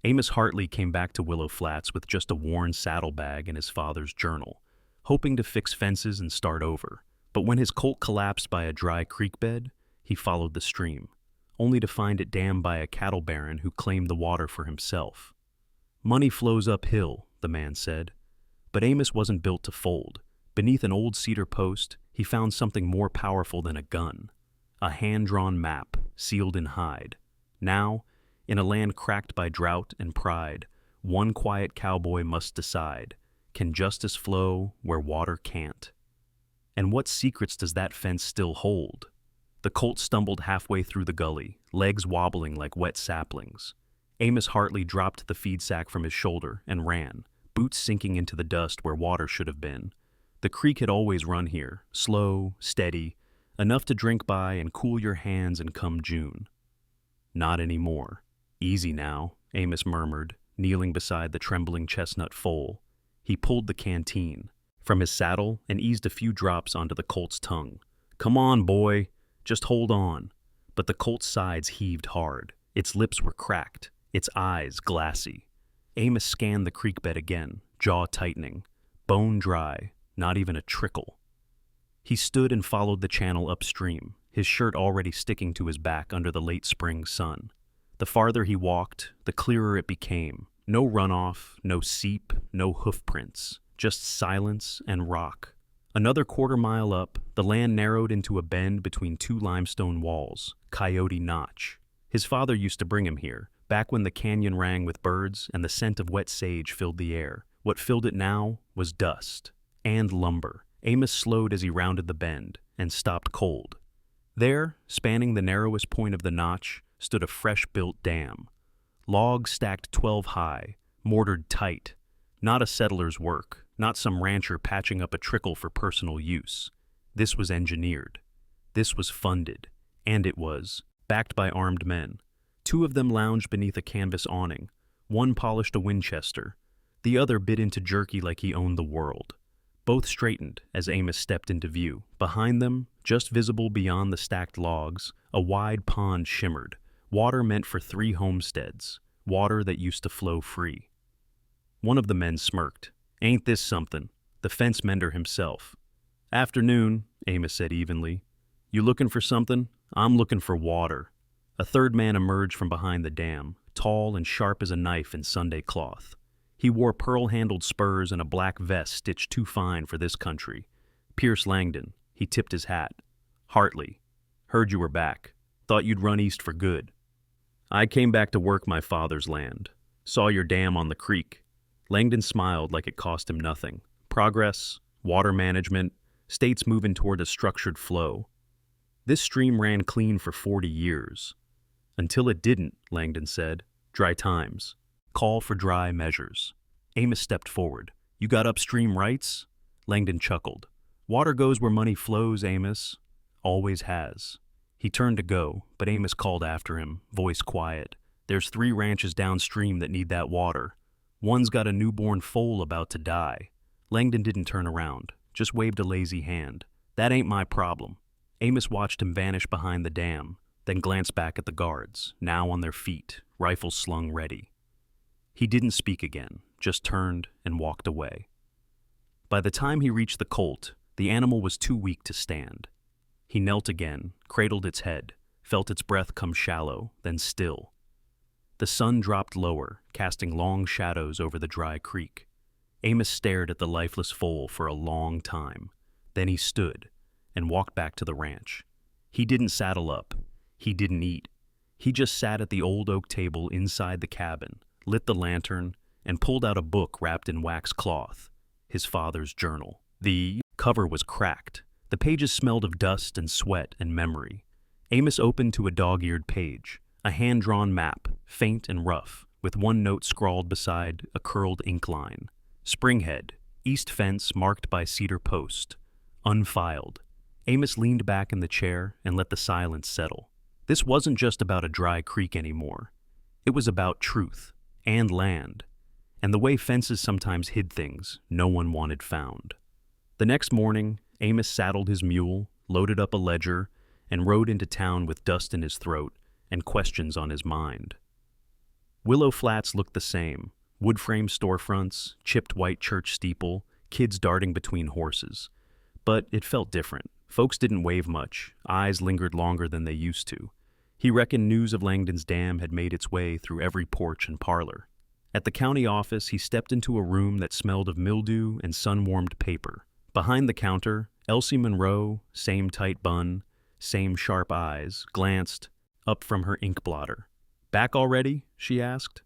Amos Hartley came back to Willow Flats with just a worn saddlebag and his father's journal, hoping to fix fences and start over. But when his colt collapsed by a dry creek bed, he followed the stream, only to find it dammed by a cattle baron who claimed the water for himself. "Money flows uphill," the man said. But Amos wasn't built to fold. Beneath an old cedar post, he found something more powerful than a gun. A hand-drawn map, sealed in hide. Now, in a land cracked by drought and pride, one quiet cowboy must decide, can justice flow where water can't? And what secrets does that fence still hold? The colt stumbled halfway through the gully, legs wobbling like wet saplings. Amos Hartley dropped the feed sack from his shoulder and ran, boots sinking into the dust where water should have been. The creek had always run here, slow, steady, enough to drink by and cool your hands in come June. Not anymore. "Easy now," Amos murmured, kneeling beside the trembling chestnut foal. He pulled the canteen from his saddle and eased a few drops onto the colt's tongue. "Come on, boy, just hold on." But the colt's sides heaved hard. Its lips were cracked, its eyes glassy. Amos scanned the creek bed again, jaw tightening, bone dry, not even a trickle. He stood and followed the channel upstream, his shirt already sticking to his back under the late spring sun. The farther he walked, the clearer it became. No runoff, no seep, no hoof prints, just silence and rock. Another quarter-mile up, the land narrowed into a bend between two limestone walls, Coyote Notch. His father used to bring him here, back when the canyon rang with birds and the scent of wet sage filled the air. What filled it now was dust and lumber. Amos slowed as he rounded the bend and stopped cold. There, spanning the narrowest point of the notch, stood a fresh-built dam. Logs stacked 12 high, mortared tight. Not a settler's work, not some rancher patching up a trickle for personal use. This was engineered. This was funded. And it was backed by armed men. Two of them lounged beneath a canvas awning. One polished a Winchester. The other bit into jerky like he owned the world. Both straightened as Amos stepped into view. Behind them, just visible beyond the stacked logs, a wide pond shimmered. Water meant for 3 homesteads. Water that used to flow free. One of the men smirked. "Ain't this something?" The fence mender himself. "Afternoon," Amos said evenly. "You looking for something? I'm looking for water." A third man emerged from behind the dam, tall and sharp as a knife in Sunday cloth. He wore pearl-handled spurs and a black vest stitched too fine for this country. Pierce Langdon. He tipped his hat. "Hartley. Heard you were back. Thought you'd run east for good." "I came back to work my father's land. Saw your dam on the creek." Langdon smiled like it cost him nothing. Progress, water management, states moving toward a structured flow. This stream ran clean for 40 years. "Until it didn't," Langdon said. "Dry times. Call for dry measures." Amos stepped forward. "You got upstream rights?" Langdon chuckled. "Water goes where money flows, Amos. Always has." He turned to go, but Amos called after him, voice quiet. "There's 3 ranches downstream that need that water. One's got a newborn foal about to die." Langdon didn't turn around, just waved a lazy hand. "That ain't my problem." Amos watched him vanish behind the dam, then glanced back at the guards, now on their feet, rifles slung ready. He didn't speak again, just turned and walked away. By the time he reached the colt, the animal was too weak to stand. He knelt again, cradled its head, felt its breath come shallow, then still. The sun dropped lower, casting long shadows over the dry creek. Amos stared at the lifeless foal for a long time. Then he stood and walked back to the ranch. He didn't saddle up. He didn't eat. He just sat at the old oak table inside the cabin, lit the lantern, and pulled out a book wrapped in wax cloth, his father's journal. The cover was cracked. The pages smelled of dust and sweat and memory. Amos opened to a dog-eared page, a hand-drawn map, faint and rough, with one note scrawled beside a curled ink line. Springhead, east fence marked by cedar post. Unfiled. Amos leaned back in the chair and let the silence settle. This wasn't just about a dry creek anymore. It was about truth and land, and the way fences sometimes hid things no one wanted found. The next morning, Amos saddled his mule, loaded up a ledger, and rode into town with dust in his throat and questions on his mind. Willow Flats looked the same. Wood frame storefronts, chipped white church steeple, kids darting between horses. But it felt different. Folks didn't wave much. Eyes lingered longer than they used to. He reckoned news of Langdon's dam had made its way through every porch and parlor. At the county office, he stepped into a room that smelled of mildew and sun-warmed paper. Behind the counter, Elsie Monroe, same tight bun, same sharp eyes, glanced up from her ink blotter. "Back already?" she asked.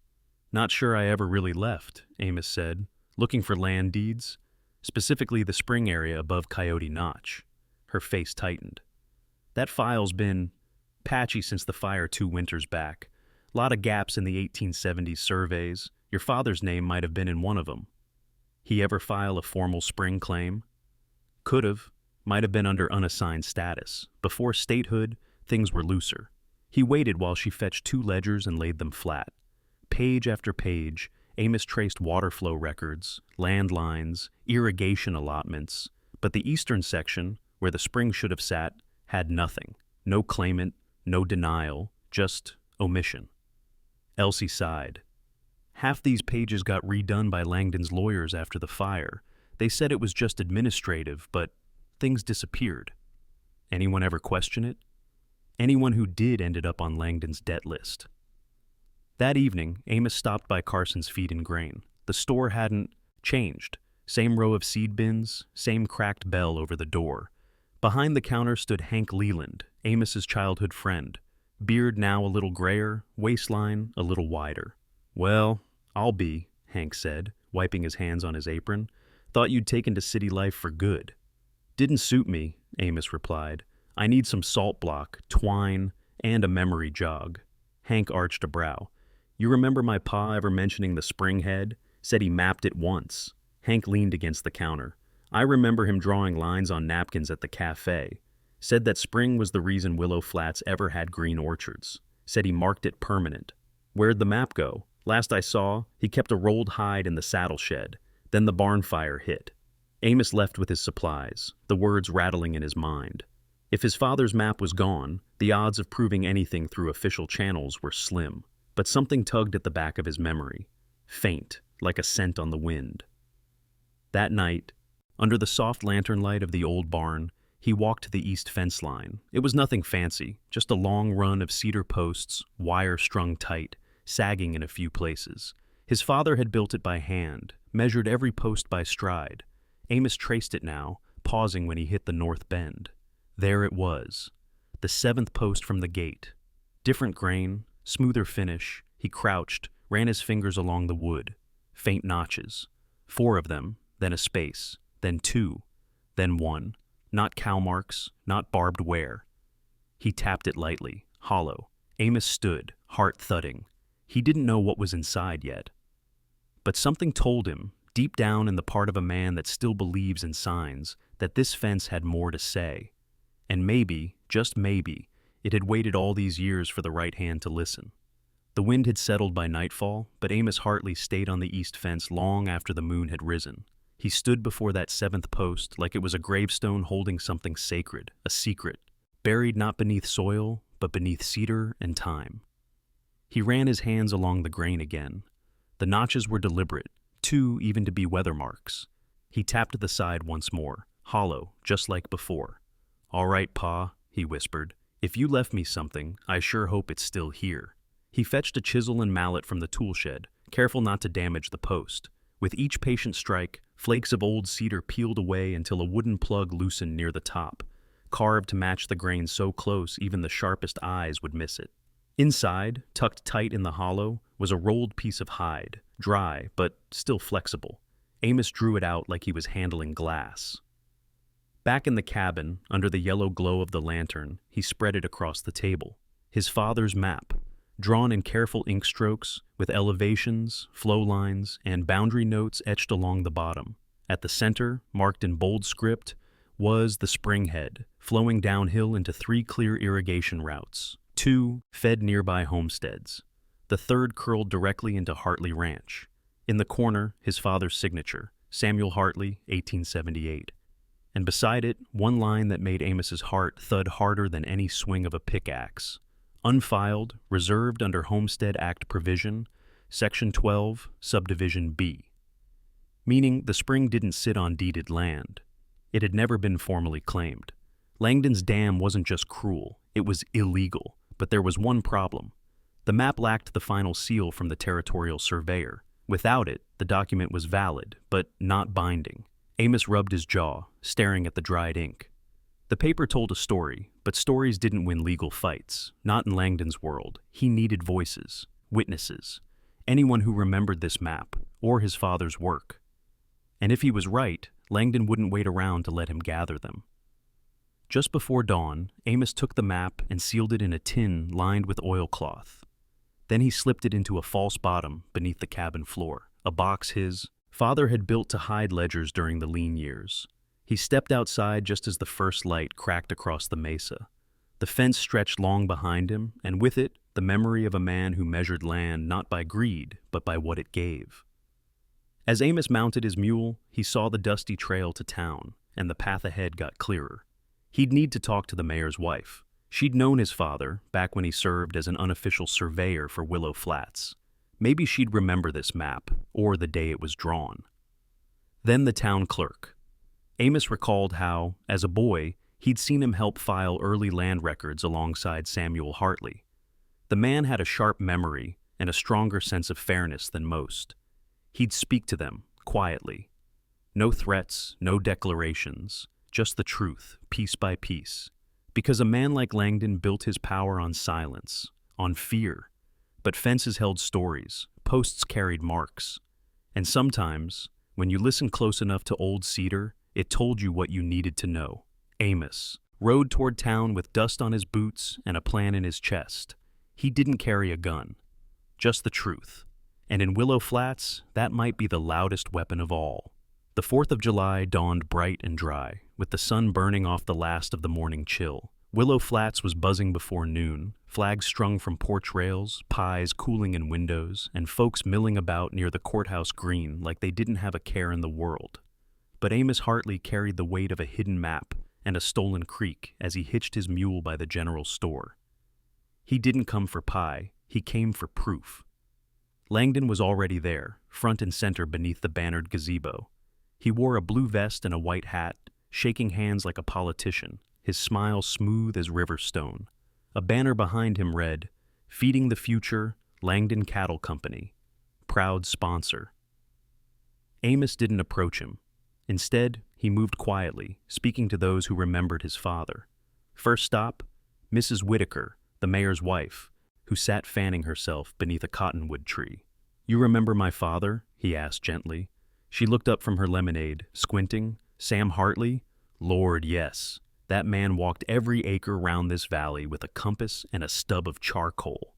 "Not sure I ever really left," Amos said, looking for land deeds, specifically the spring area above Coyote Notch. Her face tightened. "That file's been patchy since the fire 2 winters back. Lot of gaps in the 1870s surveys. Your father's name might have been in one of them." "He ever file a formal spring claim?" "Could've. Might have been under unassigned status. Before statehood, things were looser." He waited while she fetched 2 ledgers and laid them flat. Page after page, Amos traced water flow records, land lines, irrigation allotments, but the eastern section, where the spring should have sat, had nothing. No claimant, no denial, just omission. Elsie sighed. "Half these pages got redone by Langdon's lawyers after the fire. They said it was just administrative, but things disappeared." "Anyone ever question it?" "Anyone who did ended up on Langdon's debt list." That evening, Amos stopped by Carson's Feed and Grain. The store hadn't changed. Same row of seed bins, same cracked bell over the door. Behind the counter stood Hank Leland, Amos's childhood friend. Beard now a little grayer, waistline a little wider. "Well, I'll be," Hank said, wiping his hands on his apron. "Thought you'd taken to city life for good." "Didn't suit me," Amos replied. "I need some salt block, twine, and a memory jog." Hank arched a brow. "You remember my pa ever mentioning the spring head? Said he mapped it once." Hank leaned against the counter. "I remember him drawing lines on napkins at the cafe. Said that spring was the reason Willow Flats ever had green orchards. Said he marked it permanent." "Where'd the map go?" "Last I saw, he kept a rolled hide in the saddle shed. Then the barn fire hit." Amos left with his supplies, the words rattling in his mind. If his father's map was gone, the odds of proving anything through official channels were slim. But something tugged at the back of his memory, faint, like a scent on the wind. That night, under the soft lantern light of the old barn, he walked to the east fence line. It was nothing fancy, just a long run of cedar posts, wire strung tight, sagging in a few places. His father had built it by hand, measured every post by stride. Amos traced it now, pausing when he hit the north bend. There it was, the 7th post from the gate. Different grain, smoother finish. He crouched, ran his fingers along the wood. Faint notches. 4 of them, then a space, then 2, then 1. Not cow marks, not barbed wire. He tapped it lightly, hollow. Amos stood, heart thudding. He didn't know what was inside yet. But something told him, deep down in the part of a man that still believes in signs, that this fence had more to say. And maybe, just maybe, it had waited all these years for the right hand to listen. The wind had settled by nightfall, but Amos Hartley stayed on the east fence long after the moon had risen. He stood before that 7th post like it was a gravestone holding something sacred, a secret, buried not beneath soil, but beneath cedar and time. He ran his hands along the grain again. The notches were deliberate, 2 even to be weather marks. He tapped the side once more, hollow, just like before. "All right, Pa," he whispered. "If you left me something, I sure hope it's still here." He fetched a chisel and mallet from the tool shed, careful not to damage the post. With each patient strike, flakes of old cedar peeled away until a wooden plug loosened near the top, carved to match the grain so close even the sharpest eyes would miss it. Inside, tucked tight in the hollow, was a rolled piece of hide, dry but still flexible. Amos drew it out like he was handling glass. Back in the cabin, under the yellow glow of the lantern, he spread it across the table. His father's map, drawn in careful ink strokes, with elevations, flow lines, and boundary notes etched along the bottom. At the center, marked in bold script, was the spring head, flowing downhill into 3 clear irrigation routes. 2 fed nearby homesteads. The 3rd curled directly into Hartley Ranch. In the corner, his father's signature, Samuel Hartley, 1878. And beside it, one line that made Amos's heart thud harder than any swing of a pickaxe. Unfiled, reserved under Homestead Act provision, Section 12, Subdivision B. Meaning the spring didn't sit on deeded land. It had never been formally claimed. Langdon's dam wasn't just cruel, it was illegal. But there was one problem. The map lacked the final seal from the territorial surveyor. Without it, the document was valid, but not binding. Amos rubbed his jaw, staring at the dried ink. The paper told a story, but stories didn't win legal fights. Not in Langdon's world. He needed voices, witnesses, anyone who remembered this map, or his father's work. And if he was right, Langdon wouldn't wait around to let him gather them. Just before dawn, Amos took the map and sealed it in a tin lined with oilcloth. Then he slipped it into a false bottom beneath the cabin floor, a box his father had built to hide ledgers during the lean years. He stepped outside just as the first light cracked across the mesa. The fence stretched long behind him, and with it, the memory of a man who measured land not by greed, but by what it gave. As Amos mounted his mule, he saw the dusty trail to town, and the path ahead got clearer. He'd need to talk to the mayor's wife. She'd known his father back when he served as an unofficial surveyor for Willow Flats. Maybe she'd remember this map, or the day it was drawn. Then the town clerk. Amos recalled how, as a boy, he'd seen him help file early land records alongside Samuel Hartley. The man had a sharp memory and a stronger sense of fairness than most. He'd speak to them, quietly. No threats, no declarations, just the truth, piece by piece. Because a man like Langdon built his power on silence, on fear. But fences held stories, posts carried marks. And sometimes, when you listened close enough to old cedar, it told you what you needed to know. Amos rode toward town with dust on his boots and a plan in his chest. He didn't carry a gun, just the truth. And in Willow Flats, that might be the loudest weapon of all. The 4th of July dawned bright and dry, with the sun burning off the last of the morning chill. Willow Flats was buzzing before noon, flags strung from porch rails, pies cooling in windows, and folks milling about near the courthouse green like they didn't have a care in the world. But Amos Hartley carried the weight of a hidden map and a stolen creek as he hitched his mule by the general store. He didn't come for pie, he came for proof. Langdon was already there, front and center beneath the bannered gazebo. He wore a blue vest and a white hat, shaking hands like a politician, his smile smooth as river stone. A banner behind him read, "Feeding the Future, Langdon Cattle Company, proud sponsor." Amos didn't approach him. Instead, he moved quietly, speaking to those who remembered his father. First stop, Mrs. Whitaker, the mayor's wife, who sat fanning herself beneath a cottonwood tree. "You remember my father?" he asked gently. She looked up from her lemonade, squinting. "Sam Hartley? Lord, yes. That man walked every acre round this valley with a compass and a stub of charcoal.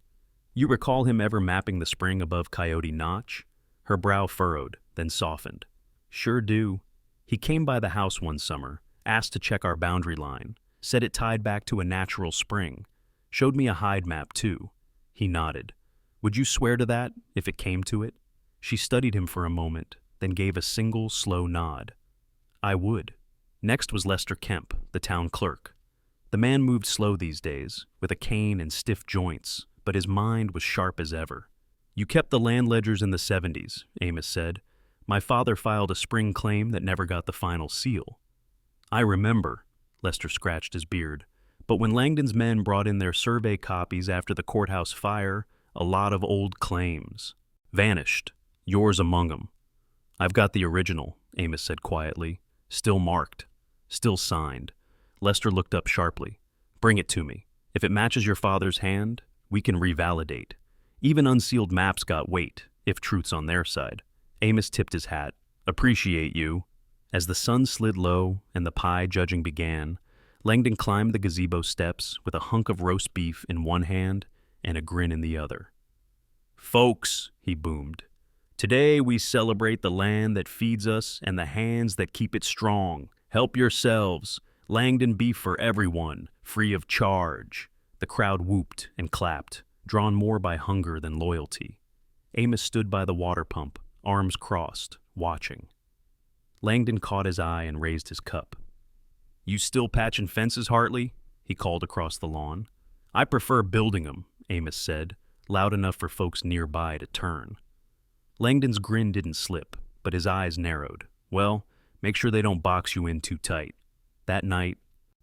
You recall him ever mapping the spring above Coyote Notch?" Her brow furrowed, then softened. "Sure do. He came by the house one summer, asked to check our boundary line, said it tied back to a natural spring. Showed me a hide map, too." He nodded. "Would you swear to that, if it came to it?" She studied him for a moment, then gave a single, slow nod. "I would." Next was Lester Kemp, the town clerk. The man moved slow these days, with a cane and stiff joints, but his mind was sharp as ever. "You kept the land ledgers in the 70s, Amos said. "My father filed a spring claim that never got the final seal." "I remember," Lester scratched his beard. "But when Langdon's men brought in their survey copies after the courthouse fire, a lot of old claims vanished, yours among them." "I've got the original," Amos said quietly. "Still marked. Still signed." Lester looked up sharply. "Bring it to me. If it matches your father's hand, we can revalidate. Even unsealed maps got weight, if truth's on their side." Amos tipped his hat. "Appreciate you." As the sun slid low and the pie judging began, Langdon climbed the gazebo steps with a hunk of roast beef in one hand and a grin in the other. "Folks," he boomed, "today we celebrate the land that feeds us and the hands that keep it strong. Help yourselves. Langdon beef for everyone, free of charge." The crowd whooped and clapped, drawn more by hunger than loyalty. Amos stood by the water pump, arms crossed, watching. Langdon caught his eye and raised his cup. "You still patching fences, Hartley?" he called across the lawn. "I prefer building 'em," Amos said, loud enough for folks nearby to turn. Langdon's grin didn't slip, but his eyes narrowed. Well, make sure they don't box you in too tight. That night,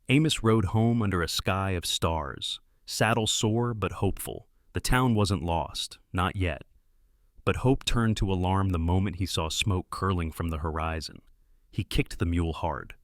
Amos rode home under a sky of stars, saddle sore but hopeful. The town wasn't lost, not yet. But hope turned to alarm the moment he saw smoke curling from the horizon. He kicked the mule hard.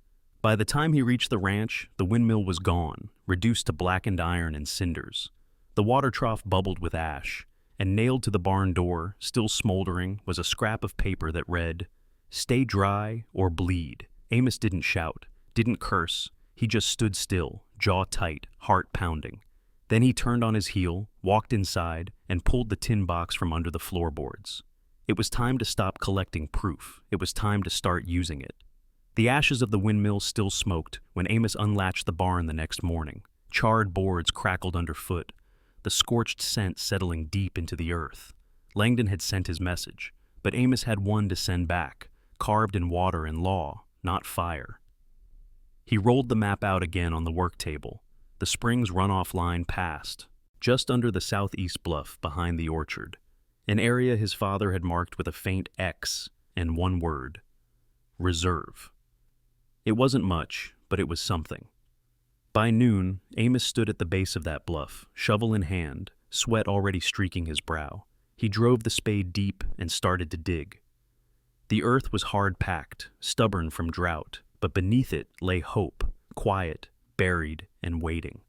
By the time he reached the ranch, the windmill was gone, reduced to blackened iron and cinders. The water trough bubbled with ash, and nailed to the barn door, still smoldering, was a scrap of paper that read, "Stay dry or bleed." Amos didn't shout, didn't curse. He just stood still, jaw tight, heart pounding. Then he turned on his heel, walked inside, and pulled the tin box from under the floorboards. It was time to stop collecting proof. It was time to start using it. The ashes of the windmill still smoked when Amos unlatched the barn the next morning. Charred boards crackled underfoot, the scorched scent settling deep into the earth. Langdon had sent his message, but Amos had one to send back, carved in water and law, not fire. He rolled the map out again on the work table. The spring's runoff line passed, just under the southeast bluff behind the orchard, an area his father had marked with a faint X and one word: reserve. It wasn't much, but it was something. By noon, Amos stood at the base of that bluff, shovel in hand, sweat already streaking his brow. He drove the spade deep and started to dig. The earth was hard-packed, stubborn from drought, but beneath it lay hope, quiet, buried, and waiting.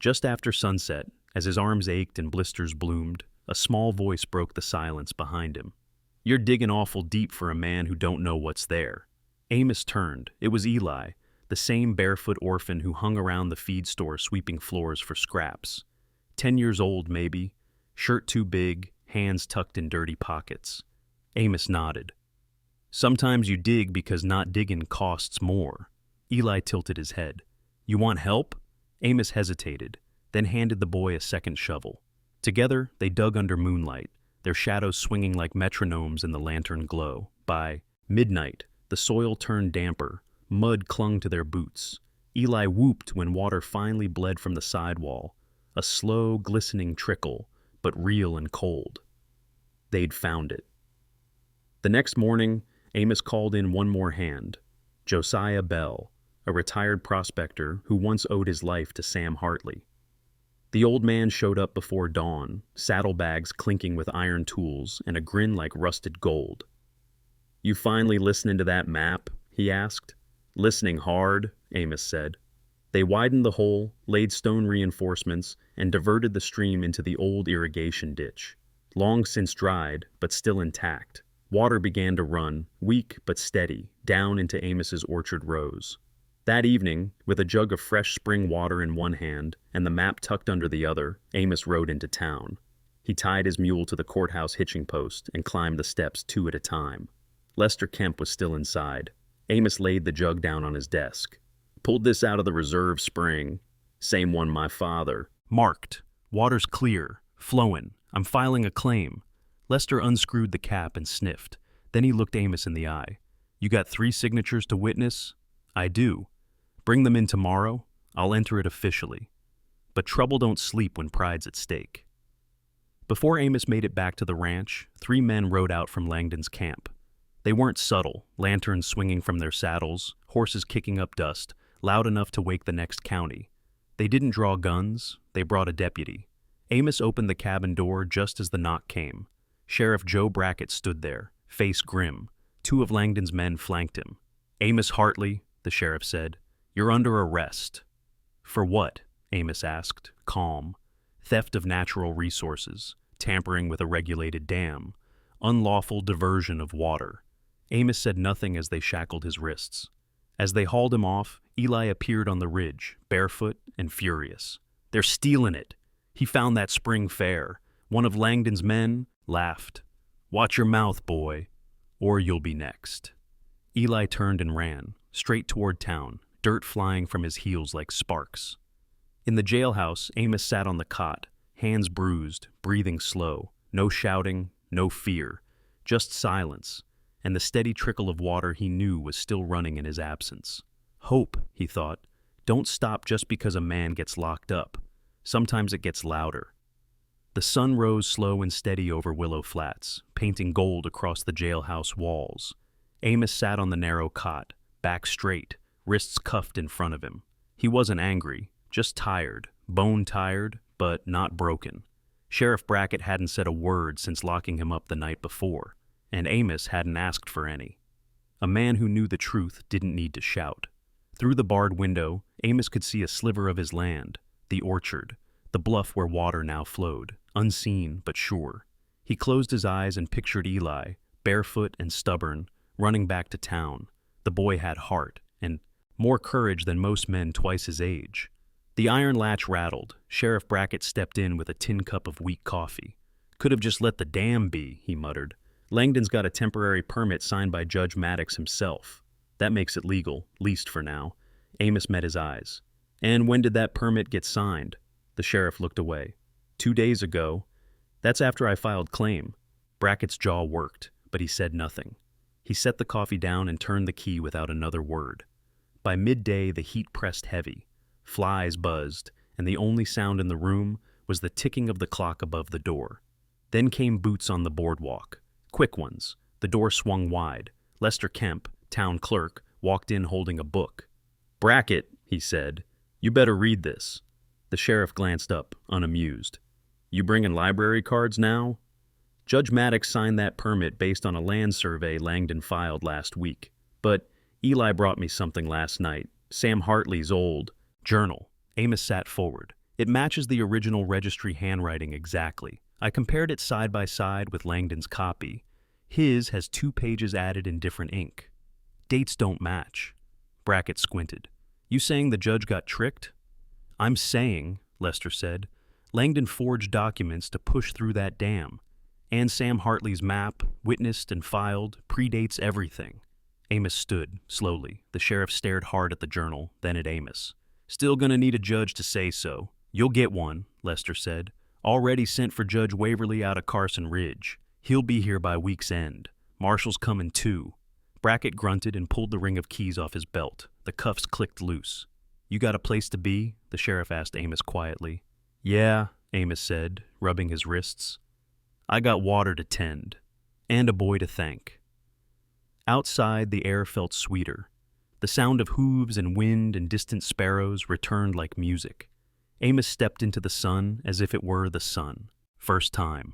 Just after sunset, as his arms ached and blisters bloomed, a small voice broke the silence behind him. "You're digging awful deep for a man who don't know what's there." Amos turned. It was Eli, the same barefoot orphan who hung around the feed store sweeping floors for scraps. 10 years old, maybe, shirt too big, hands tucked in dirty pockets. Amos nodded. "Sometimes you dig because not digging costs more." Eli tilted his head. "You want help?" Amos hesitated, then handed the boy a second shovel. Together, they dug under moonlight, their shadows swinging like metronomes in the lantern glow. By midnight, the soil turned damper, mud clung to their boots. Eli whooped when water finally bled from the sidewall, a slow, glistening trickle, but real and cold. They'd found it. The next morning, Amos called in one more hand, Josiah Bell, a retired prospector who once owed his life to Sam Hartley. The old man showed up before dawn, saddlebags clinking with iron tools and a grin like rusted gold. "You finally listening to that map?" he asked. "Listening hard," Amos said. They widened the hole, laid stone reinforcements, and diverted the stream into the old irrigation ditch. Long since dried, but still intact, water began to run, weak but steady, down into Amos's orchard rows. That evening, with a jug of fresh spring water in one hand and the map tucked under the other, Amos rode into town. He tied his mule to the courthouse hitching post and climbed the steps 2 at a time. Lester Kemp was still inside. Amos laid the jug down on his desk. "Pulled this out of the reserve spring. Same one my father." "Marked. Water's clear. Flowin'. I'm filing a claim." Lester unscrewed the cap and sniffed. Then he looked Amos in the eye. "You got 3 signatures to witness?" "I do." "Bring them in tomorrow. I'll enter it officially. But trouble don't sleep when pride's at stake." Before Amos made it back to the ranch, 3 men rode out from Langdon's camp. They weren't subtle, lanterns swinging from their saddles, horses kicking up dust, loud enough to wake the next county. They didn't draw guns, they brought a deputy. Amos opened the cabin door just as the knock came. Sheriff Joe Brackett stood there, face grim. 2 of Langdon's men flanked him. "Amos Hartley," the sheriff said, "you're under arrest." "For what?" Amos asked, calm. "Theft of natural resources, tampering with a regulated dam, unlawful diversion of water." Amos said nothing as they shackled his wrists. As they hauled him off, Eli appeared on the ridge, barefoot and furious. "They're stealing it. He found that spring fair. One of Langdon's men laughed. Watch your mouth, boy, or you'll be next." Eli turned and ran, straight toward town, dirt flying from his heels like sparks. In the jailhouse, Amos sat on the cot, hands bruised, breathing slow. No shouting, no fear, just silence, and the steady trickle of water he knew was still running in his absence. Hope, he thought, don't stop just because a man gets locked up. Sometimes it gets louder. The sun rose slow and steady over Willow Flats, painting gold across the jailhouse walls. Amos sat on the narrow cot, back straight, wrists cuffed in front of him. He wasn't angry, just tired, bone-tired, but not broken. Sheriff Brackett hadn't said a word since locking him up the night before, and Amos hadn't asked for any. A man who knew the truth didn't need to shout. Through the barred window, Amos could see a sliver of his land, the orchard, the bluff where water now flowed, unseen but sure. He closed his eyes and pictured Eli, barefoot and stubborn, running back to town. The boy had heart, and more courage than most men twice his age. The iron latch rattled. Sheriff Brackett stepped in with a tin cup of weak coffee. "Could have just let the dam be," he muttered. "Langdon's got a temporary permit signed by Judge Maddox himself. That makes it legal, least for now." Amos met his eyes. "And when did that permit get signed?" The sheriff looked away. 2 days ago. That's after I filed claim." Brackett's jaw worked, but he said nothing. He set the coffee down and turned the key without another word. By midday, the heat pressed heavy. Flies buzzed, and the only sound in the room was the ticking of the clock above the door. Then came boots on the boardwalk. Quick ones. The door swung wide. Lester Kemp, town clerk, walked in holding a book. "Brackett," he said, "you better read this." The sheriff glanced up, unamused. "You bringing library cards now?" "Judge Maddox signed that permit based on a land survey Langdon filed last week. But Eli brought me something last night. Sam Hartley's old journal." Amos sat forward. "It matches the original registry handwriting exactly. I compared it side by side with Langdon's copy. His has 2 pages added in different ink. Dates don't match." Brackett squinted. "You saying the judge got tricked?" "I'm saying," Lester said, "Langdon forged documents to push through that dam. And Sam Hartley's map, witnessed and filed, predates everything." Amos stood, slowly. The sheriff stared hard at the journal, then at Amos. "Still gonna need a judge to say so." "You'll get one," Lester said. "Already sent for Judge Waverly out of Carson Ridge. He'll be here by week's end. Marshall's coming too." Brackett grunted and pulled the ring of keys off his belt. The cuffs clicked loose. "You got a place to be?" the sheriff asked Amos quietly. "Yeah," Amos said, rubbing his wrists. "I got water to tend, and a boy to thank." Outside, the air felt sweeter. The sound of hooves and wind and distant sparrows returned like music. Amos stepped into the sun as if it were the sun. First time.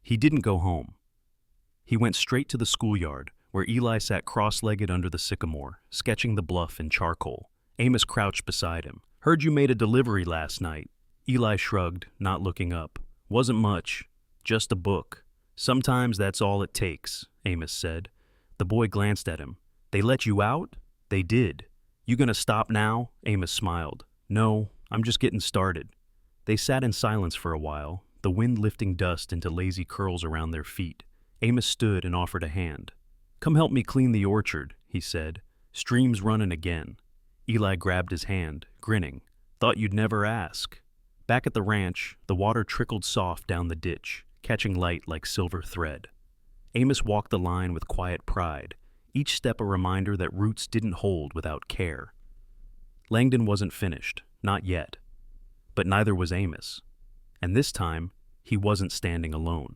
He didn't go home. He went straight to the schoolyard, where Eli sat cross-legged under the sycamore, sketching the bluff in charcoal. Amos crouched beside him. "Heard you made a delivery last night." Eli shrugged, not looking up. "Wasn't much. Just a book. Sometimes that's all it takes," Amos said. The boy glanced at him. "They let you out?" "They did." "You gonna stop now?" Amos smiled. "No, I'm just getting started." They sat in silence for a while, the wind lifting dust into lazy curls around their feet. Amos stood and offered a hand. "Come help me clean the orchard," he said. "Stream's running again." Eli grabbed his hand, grinning. "Thought you'd never ask." Back at the ranch, the water trickled soft down the ditch, catching light like silver thread. Amos walked the line with quiet pride, each step a reminder that roots didn't hold without care. Langdon wasn't finished, not yet. But neither was Amos. And this time, he wasn't standing alone.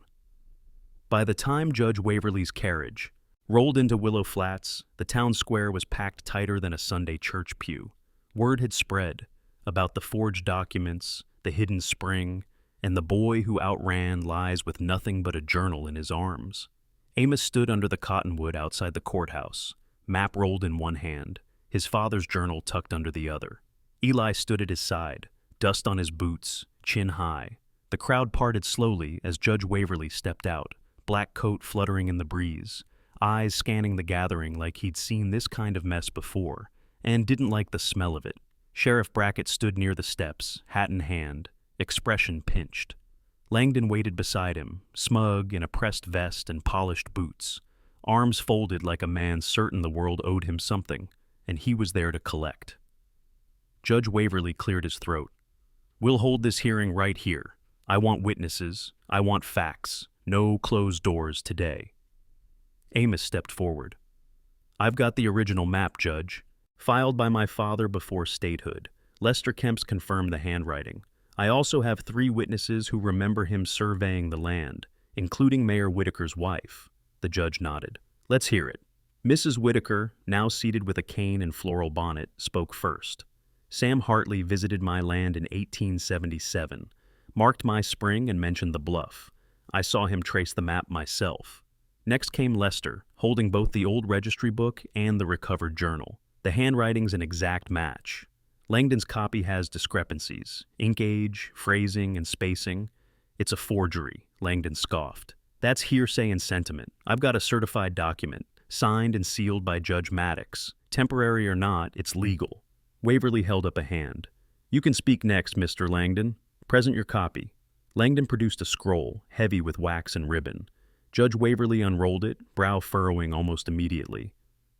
By the time Judge Waverly's carriage rolled into Willow Flats, the town square was packed tighter than a Sunday church pew. Word had spread about the forged documents, the hidden spring, and the boy who outran lies with nothing but a journal in his arms. Amos stood under the cottonwood outside the courthouse, map rolled in one hand, his father's journal tucked under the other. Eli stood at his side, dust on his boots, chin high. The crowd parted slowly as Judge Waverly stepped out, black coat fluttering in the breeze, eyes scanning the gathering like he'd seen this kind of mess before, and didn't like the smell of it. Sheriff Brackett stood near the steps, hat in hand, expression pinched. Langdon waited beside him, smug in a pressed vest and polished boots, arms folded like a man certain the world owed him something, and he was there to collect. Judge Waverly cleared his throat. "We'll hold this hearing right here. I want witnesses. I want facts. No closed doors today." Amos stepped forward. "I've got the original map, Judge. Filed by my father before statehood. Lester Kemp's confirmed the handwriting. I also have 3 witnesses who remember him surveying the land, including Mayor Whitaker's wife. The judge nodded. Let's hear it. Mrs. Whitaker, now seated with a cane and floral bonnet, spoke first. Sam Hartley visited my land in 1877, marked my spring and mentioned the bluff. I saw him trace the map myself. Next came Lester, holding both the old registry book and the recovered journal. The handwriting's an exact match. Langdon's copy has discrepancies, ink age, phrasing, and spacing. It's a forgery, Langdon scoffed. That's hearsay and sentiment. I've got a certified document, signed and sealed by Judge Maddox. Temporary or not, it's legal. Waverly held up a hand. You can speak next, Mr. Langdon. Present your copy. Langdon produced a scroll, heavy with wax and ribbon. Judge Waverly unrolled it, brow furrowing almost immediately.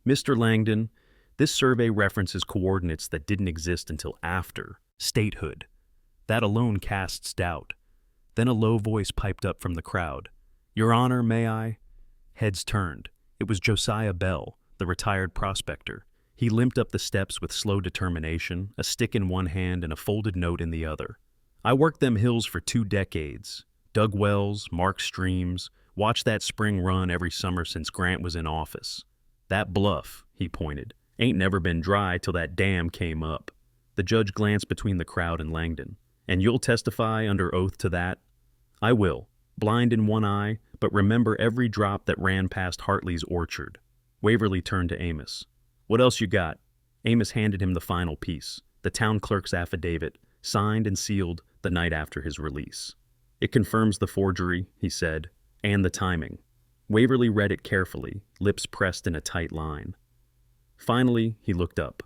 Mr. Langdon, this survey references coordinates that didn't exist until after statehood. That alone casts doubt. Then a low voice piped up from the crowd. Your Honor, may I? Heads turned. It was Josiah Bell, the retired prospector. He limped up the steps with slow determination, a stick in one hand and a folded note in the other. I worked them hills for 2 decades. Dug wells, marked streams, watched that spring run every summer since Grant was in office. That bluff, he pointed, ain't never been dry till that dam came up. The judge glanced between the crowd and Langdon. And you'll testify under oath to that? I will, blind in one eye, but remember every drop that ran past Hartley's orchard. Waverly turned to Amos. What else you got? Amos handed him the final piece, the town clerk's affidavit, signed and sealed the night after his release. It confirms the forgery, he said, and the timing. Waverly read it carefully, lips pressed in a tight line. Finally, he looked up.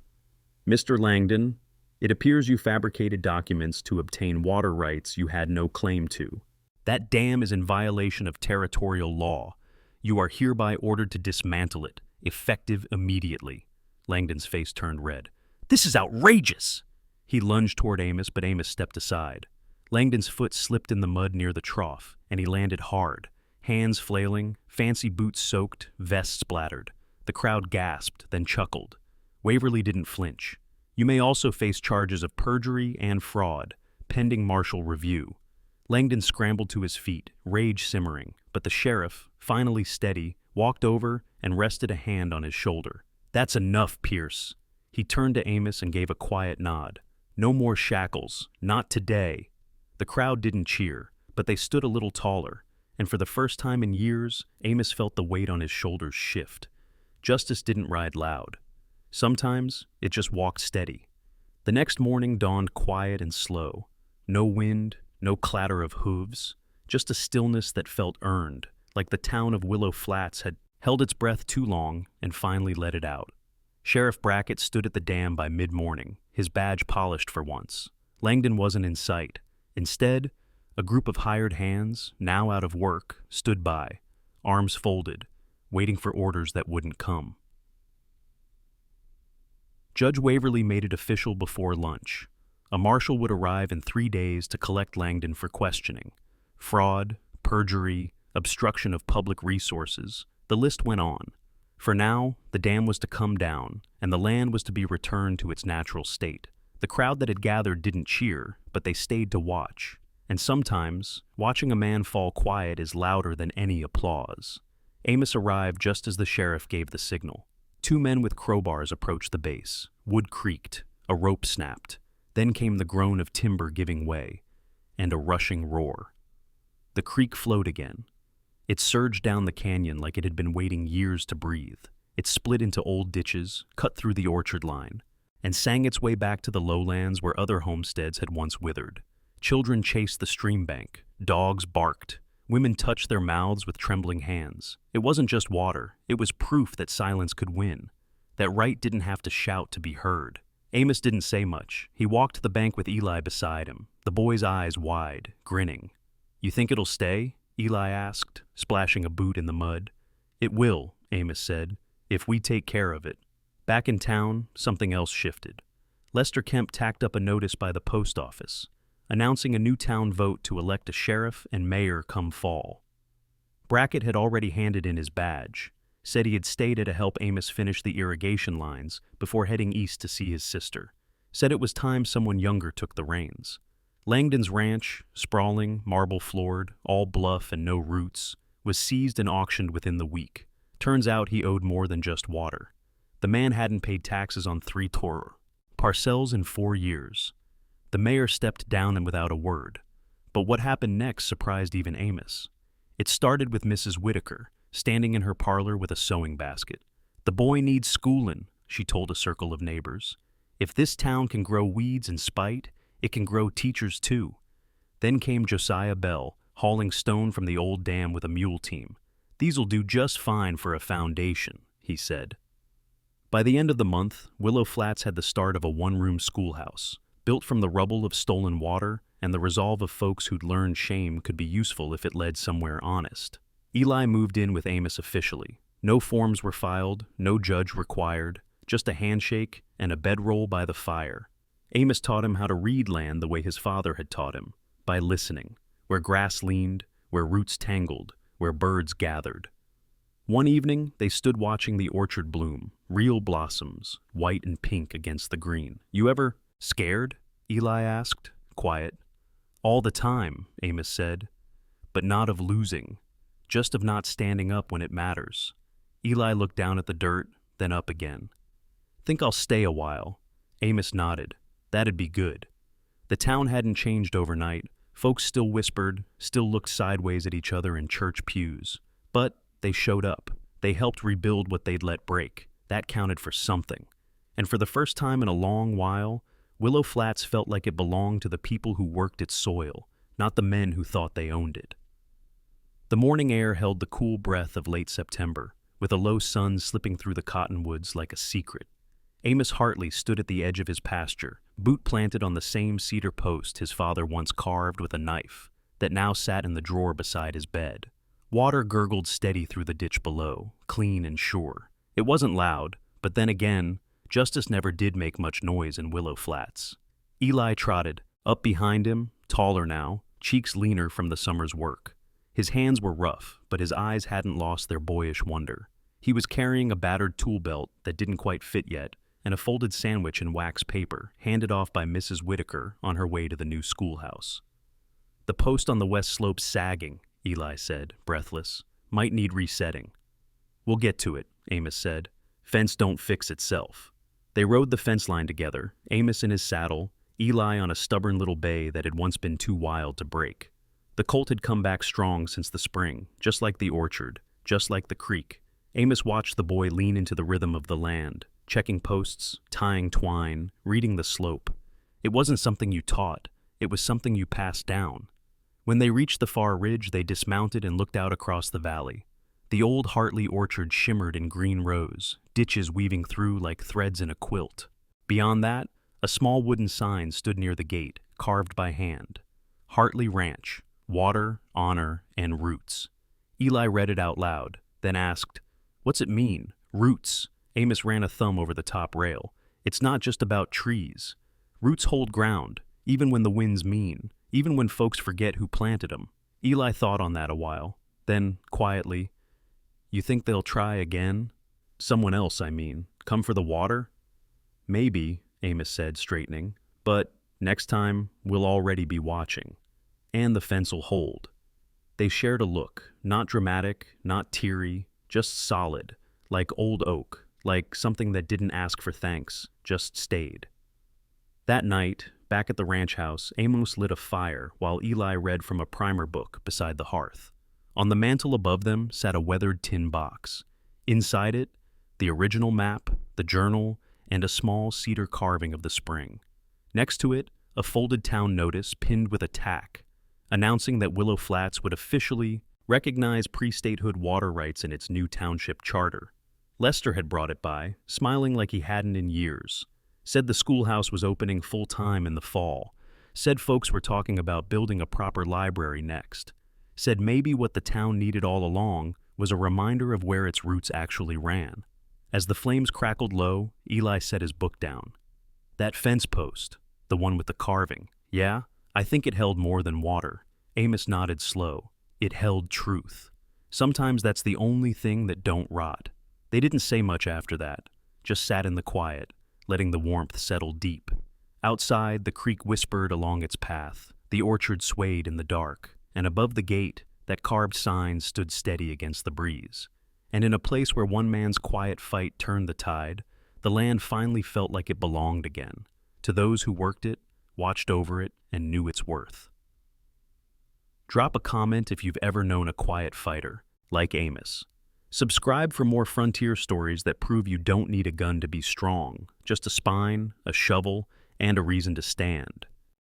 Mr. Langdon, it appears you fabricated documents to obtain water rights you had no claim to. That dam is in violation of territorial law. You are hereby ordered to dismantle it, effective immediately. Langdon's face turned red. This is outrageous! He lunged toward Amos, but Amos stepped aside. Langdon's foot slipped in the mud near the trough, and he landed hard, hands flailing, fancy boots soaked, vest splattered. The crowd gasped, then chuckled. Waverly didn't flinch. You may also face charges of perjury and fraud, pending martial review. Langdon scrambled to his feet, rage simmering, but the sheriff, finally steady, walked over and rested a hand on his shoulder. That's enough, Pierce. He turned to Amos and gave a quiet nod. No more shackles, not today. The crowd didn't cheer, but they stood a little taller, and for the first time in years, Amos felt the weight on his shoulders shift. Justice didn't ride loud. Sometimes it just walked steady. The next morning dawned quiet and slow. No wind, no clatter of hooves, just a stillness that felt earned, like the town of Willow Flats had held its breath too long and finally let it out. Sheriff Brackett stood at the dam by mid-morning, his badge polished for once. Langdon wasn't in sight. Instead, a group of hired hands, now out of work, stood by, arms folded, waiting for orders that wouldn't come. Judge Waverly made it official before lunch. A marshal would arrive in 3 days to collect Langdon for questioning. Fraud, perjury, obstruction of public resources, the list went on. For now, the dam was to come down, and the land was to be returned to its natural state. The crowd that had gathered didn't cheer, but they stayed to watch. And sometimes, watching a man fall quiet is louder than any applause. Amos arrived just as the sheriff gave the signal. 2 men with crowbars approached the base. Wood creaked, a rope snapped. Then came the groan of timber giving way, and a rushing roar. The creek flowed again. It surged down the canyon like it had been waiting years to breathe. It split into old ditches, cut through the orchard line, and sang its way back to the lowlands where other homesteads had once withered. Children chased the stream bank. Dogs barked. Women touched their mouths with trembling hands. It wasn't just water. It was proof that silence could win, that right didn't have to shout to be heard. Amos didn't say much. He walked to the bank with Eli beside him, the boy's eyes wide, grinning. You think it'll stay? Eli asked, splashing a boot in the mud. It will, Amos said, if we take care of it. Back in town, something else shifted. Lester Kemp tacked up a notice by the post office, announcing a new town vote to elect a sheriff and mayor come fall. Brackett had already handed in his badge, said he had stayed to help Amos finish the irrigation lines before heading east to see his sister, said it was time someone younger took the reins. Langdon's ranch, sprawling, marble-floored, all bluff and no roots, was seized and auctioned within the week. Turns out he owed more than just water. The man hadn't paid taxes on 3 parcels in 4 years. The mayor stepped down and without a word. But what happened next surprised even Amos. It started with Mrs. Whitaker, standing in her parlor with a sewing basket. "The boy needs schoolin'," she told a circle of neighbors. "If this town can grow weeds and spite, it can grow teachers too." Then came Josiah Bell, hauling stone from the old dam with a mule team. "These'll do just fine for a foundation," he said. By the end of the month, Willow Flats had the start of a one-room schoolhouse, built from the rubble of stolen water and the resolve of folks who'd learned shame could be useful if it led somewhere honest. Eli moved in with Amos officially. No forms were filed, no judge required, just a handshake and a bedroll by the fire. Amos taught him how to read land the way his father had taught him, by listening, where grass leaned, where roots tangled, where birds gathered. One evening, they stood watching the orchard bloom, real blossoms, white and pink against the green. "You ever scared?" Eli asked, quiet. "All the time," Amos said, "but not of losing, just of not standing up when it matters." Eli looked down at the dirt, then up again. "Think I'll stay a while." Amos nodded. That'd be good. The town hadn't changed overnight. Folks still whispered, still looked sideways at each other in church pews. But they showed up. They helped rebuild what they'd let break. That counted for something. And for the first time in a long while, Willow Flats felt like it belonged to the people who worked its soil, not the men who thought they owned it. The morning air held the cool breath of late September, with a low sun slipping through the cottonwoods like a secret. Amos Hartley stood at the edge of his pasture, boot planted on the same cedar post his father once carved with a knife, that now sat in the drawer beside his bed. Water gurgled steady through the ditch below, clean and sure. It wasn't loud, but then again, justice never did make much noise in Willow Flats. Eli trotted, up behind him, taller now, cheeks leaner from the summer's work. His hands were rough, but his eyes hadn't lost their boyish wonder. He was carrying a battered tool belt that didn't quite fit yet, and a folded sandwich in wax paper, handed off by Mrs. Whitaker on her way to the new schoolhouse. "The post on the west slope's sagging," Eli said, breathless. "Might need resetting." "We'll get to it," Amos said. "Fence don't fix itself." They rode the fence line together, Amos in his saddle, Eli on a stubborn little bay that had once been too wild to break. The colt had come back strong since the spring, just like the orchard, just like the creek. Amos watched the boy lean into the rhythm of the land, checking posts, tying twine, reading the slope. It wasn't something you taught, it was something you passed down. When they reached the far ridge, they dismounted and looked out across the valley. The old Hartley orchard shimmered in green rows, ditches weaving through like threads in a quilt. Beyond that, a small wooden sign stood near the gate, carved by hand. Hartley Ranch, water, honor, and roots. Eli read it out loud, then asked, "What's it mean? Roots?" Amos ran a thumb over the top rail. "It's not just about trees. Roots hold ground, even when the wind's mean, even when folks forget who planted them." Eli thought on that a while. Then, quietly, "You think they'll try again? Someone else, I mean. Come for the water?" "Maybe," Amos said, straightening. "But next time, we'll already be watching. And the fence'll hold." They shared a look, not dramatic, not teary, just solid, like old oak, like something that didn't ask for thanks, just stayed. That night, back at the ranch house, Amos lit a fire while Eli read from a primer book beside the hearth. On the mantel above them sat a weathered tin box. Inside it, the original map, the journal, and a small cedar carving of the spring. Next to it, a folded town notice pinned with a tack, announcing that Willow Flats would officially recognize pre-statehood water rights in its new township charter. Lester had brought it by, smiling like he hadn't in years. Said the schoolhouse was opening full-time in the fall. Said folks were talking about building a proper library next. Said maybe what the town needed all along was a reminder of where its roots actually ran. As the flames crackled low, Eli set his book down. "That fence post, the one with the carving, yeah? I think it held more than water." Amos nodded slow. "It held truth. Sometimes that's the only thing that don't rot." They didn't say much after that, just sat in the quiet, letting the warmth settle deep. Outside, the creek whispered along its path, The orchard swayed in the dark, and above the gate, that carved sign stood steady against the breeze. And in a place where one man's quiet fight turned the tide, the land finally felt like it belonged again, to those who worked it, watched over it, and knew its worth. Drop a comment if you've ever known a quiet fighter, like Amos. Subscribe for more frontier stories that prove you don't need a gun to be strong, just a spine, a shovel, and a reason to stand.